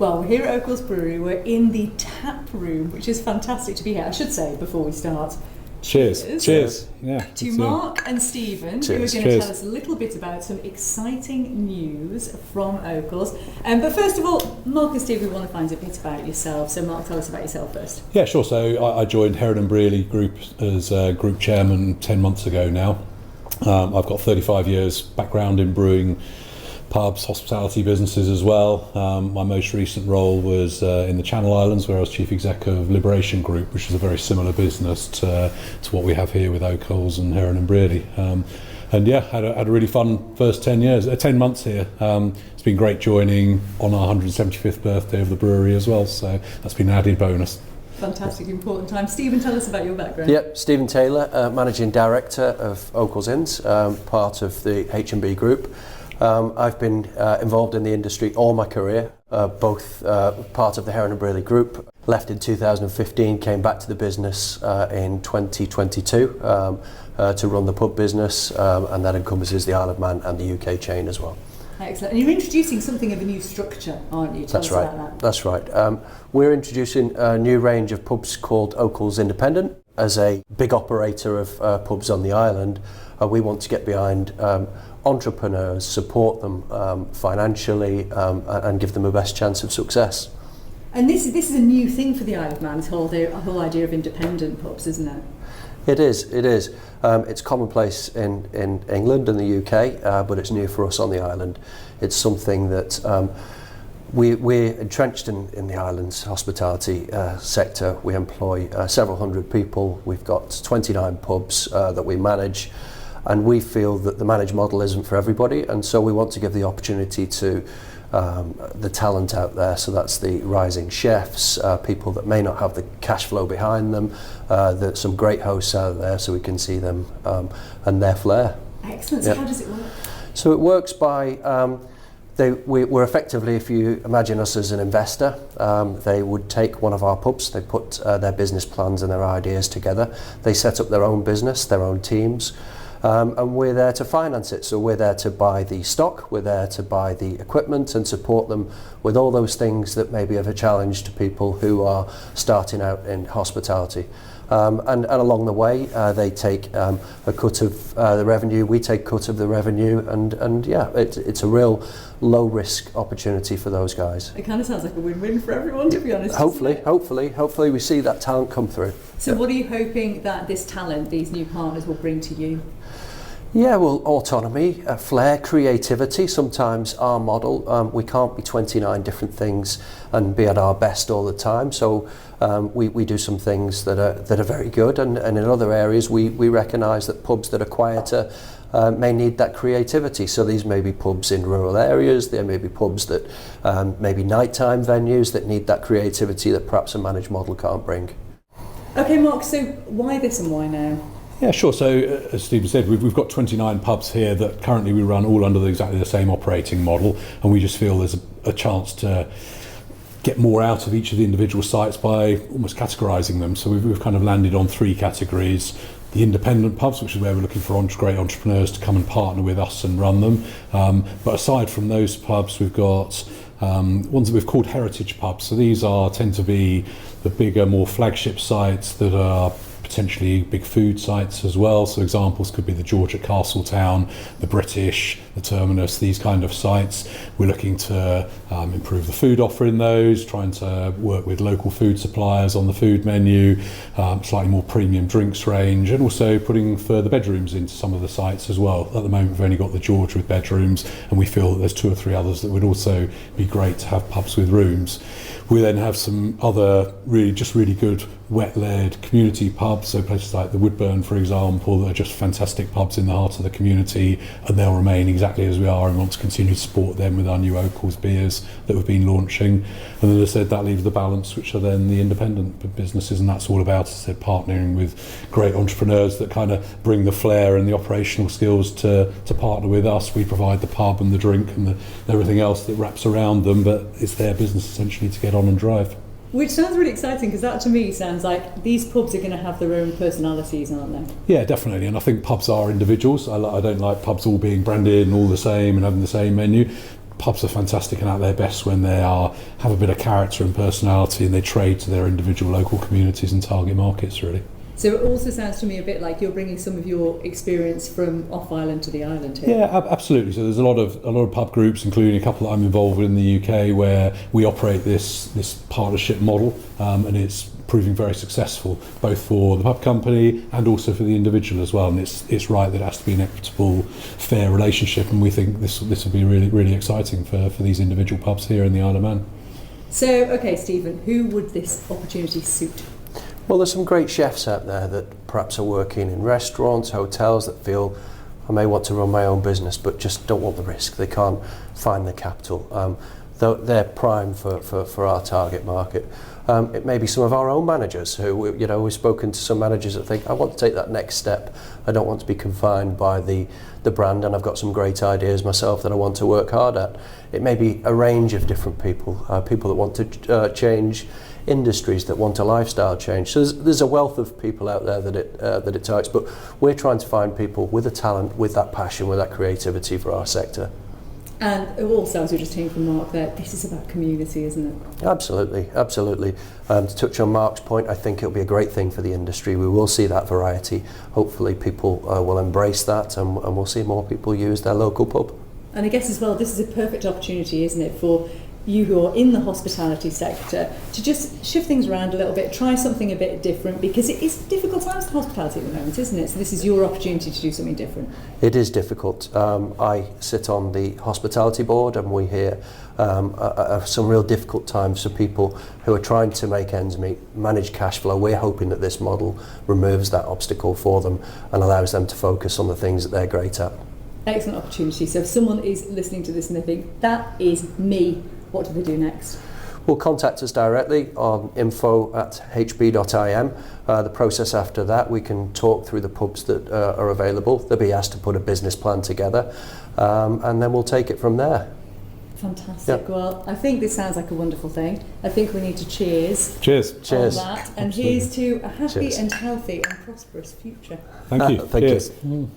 Well, here at Okell's Brewery, we're in the tap room, which is fantastic to be here. I should say before we start. Cheers. Yeah. To Mark and Stephen, who are going to tell us a little bit about some exciting news from Okell's. But first of all, Mark and Stephen, we want to find a bit about yourself. So Mark, tell us about yourself first. Yeah, sure. So I joined Heron & Brearley Group as group chairman 10 months ago now. I've got 35 years background in brewing, pubs, hospitality businesses as well. My most recent role was in the Channel Islands, where I was chief exec of Liberation Group, which is a very similar business to what we have here with Okell's and Heron & Brearley. And yeah, had a really fun first 10 months here. It's been great joining on our 175th birthday of the brewery as well, so that's been an added bonus. Fantastic, important time. Stephen, tell us about your background. Yep, Stephen Taylor, Managing Director of Okell's Inns, part of the H&B Group. I've been involved in the industry all my career, both part of the Heron & Brearley Group. Left in 2015, came back to the business in 2022 to run the pub business, and that encompasses the Isle of Man and the UK chain as well. Excellent. And you're introducing something of a new structure, aren't you? Tell us about that. That's right. We're introducing a new range of pubs called Okell's Independent. As a big operator of pubs on the island, we want to get behind entrepreneurs, support them financially, and give them the best chance of success. And this is a new thing for the Isle of Man, this whole idea of independent pubs, isn't it? It is. It's commonplace in England and the UK, but it's new for us on the island. It's something that we're entrenched in the island's hospitality sector. We employ several hundred people. We've got 29 pubs that we manage, and we feel that the managed model isn't for everybody, and so we want to give the opportunity to the talent out there. So that's the rising chefs, people that may not have the cash flow behind them. There's some great hosts out there, so we can see them and their flair. Excellent. So how does it work? So it works by we're effectively, if you imagine us as an investor, they would take one of our pubs, they put their business plans and their ideas together, they set up their own business, their own teams, and we're there to finance it. So we're there to buy the stock, we're there to buy the equipment and support them with all those things that may be of a challenge to people who are starting out in hospitality. And along the way, they take a cut of the revenue, we take cut of the revenue, and yeah, it's a real low-risk opportunity for those guys. It kind of sounds like a win-win for everyone, to be honest. Hopefully we see that talent come through. So what are you hoping that this talent, these new partners, will bring to you? Yeah, well, autonomy, flair, creativity. Sometimes our model, we can't be 29 different things and be at our best all the time. So we do some things that are very good, and in other areas we recognise that pubs that are quieter may need that creativity. So these may be pubs in rural areas, there may be pubs that may be nighttime venues that need that creativity that perhaps a managed model can't bring. Okay, Mark, so why this and why now? Yeah, sure. So as Stephen said, we've got 29 pubs here that currently we run all under exactly the same operating model, and we just feel there's a chance to get more out of each of the individual sites by almost categorising them. So we've kind of landed on 3 categories. The independent pubs, which is where we're looking for great entrepreneurs to come and partner with us and run them. But aside from those pubs, we've got ones that we've called heritage pubs. So these tend to be the bigger, more flagship sites that are potentially big food sites as well. So examples could be the George at Castletown, the British, the Terminus, these kind of sites. We're looking to improve the food offer in those, trying to work with local food suppliers on the food menu, slightly more premium drinks range, and also putting further bedrooms into some of the sites as well. At the moment we've only got the George with bedrooms, and we feel that there's 2 or 3 others that would also be great to have pubs with rooms. We then have some other really good wet-led community pubs, so places like the Woodburn, for example, that are just fantastic pubs in the heart of the community, and they'll remain exactly as we are, and want to continue to support them with our new Okell's beers that we've been launching. And then, as I said, that leaves the balance, which are then the independent businesses, and that's all about, as I said, partnering with great entrepreneurs that kind of bring the flair and the operational skills to partner with us. We provide the pub and the drink and everything else that wraps around them, but it's their business essentially to get on and drive. Which sounds really exciting, because that to me sounds like these pubs are going to have their own personalities, aren't they? Yeah, definitely. And I think pubs are individuals. I don't like pubs all being branded and all the same and having the same menu. pubs are fantastic and at their best when they have a bit of character and personality, and they trade to their individual local communities and target markets, really. So it also sounds to me a bit like you're bringing some of your experience from off-island to the island here. Yeah, absolutely. So there's a lot of pub groups, including a couple that I'm involved with in the UK, where we operate this partnership model, and it's proving very successful, both for the pub company and also for the individual as well. And it's right that it has to be an equitable, fair relationship, and we think this will be really, really exciting for these individual pubs here in the Isle of Man. So, okay, Stephen, who would this opportunity suit? Well, there's some great chefs out there that perhaps are working in restaurants, hotels, that feel I may want to run my own business but just don't want the risk. They can't find the capital. They're prime for our target market. It may be some of our own managers who, we've spoken to some managers that think, I want to take that next step. I don't want to be confined by the brand, and I've got some great ideas myself that I want to work hard at. It may be a range of different people, people that want to change industries, that want a lifestyle change. So there's a wealth of people out there that it targets, but we're trying to find people with a talent, with that passion, with that creativity for our sector. And also, as we were just hearing from Mark there, this is about community, isn't it? Absolutely, absolutely. To touch on Mark's point, I think it'll be a great thing for the industry. We will see that variety. Hopefully people will embrace that, and we'll see more people use their local pub. And I guess as well, this is a perfect opportunity, isn't it, for you who are in the hospitality sector to just shift things around a little bit, try something a bit different, because it is difficult times for hospitality at the moment, isn't it? So this is your opportunity to do something different. It is difficult. I sit on the hospitality board, and we hear some real difficult times for people who are trying to make ends meet, manage cash flow. We're hoping that this model removes that obstacle for them and allows them to focus on the things that they're great at. Excellent opportunity. So if someone is listening to this and they think, that is me, what do they do next? Well, contact us directly on info@hb.im. The process after that, we can talk through the pubs that are available. They'll be asked to put a business plan together, and then we'll take it from there. Fantastic. Yep. Well, I think this sounds like a wonderful thing. I think we need to cheers. Cheers. On Cheers. that. And here's to a happy Cheers. and healthy and prosperous future. Thank you. Thank Cheers. you.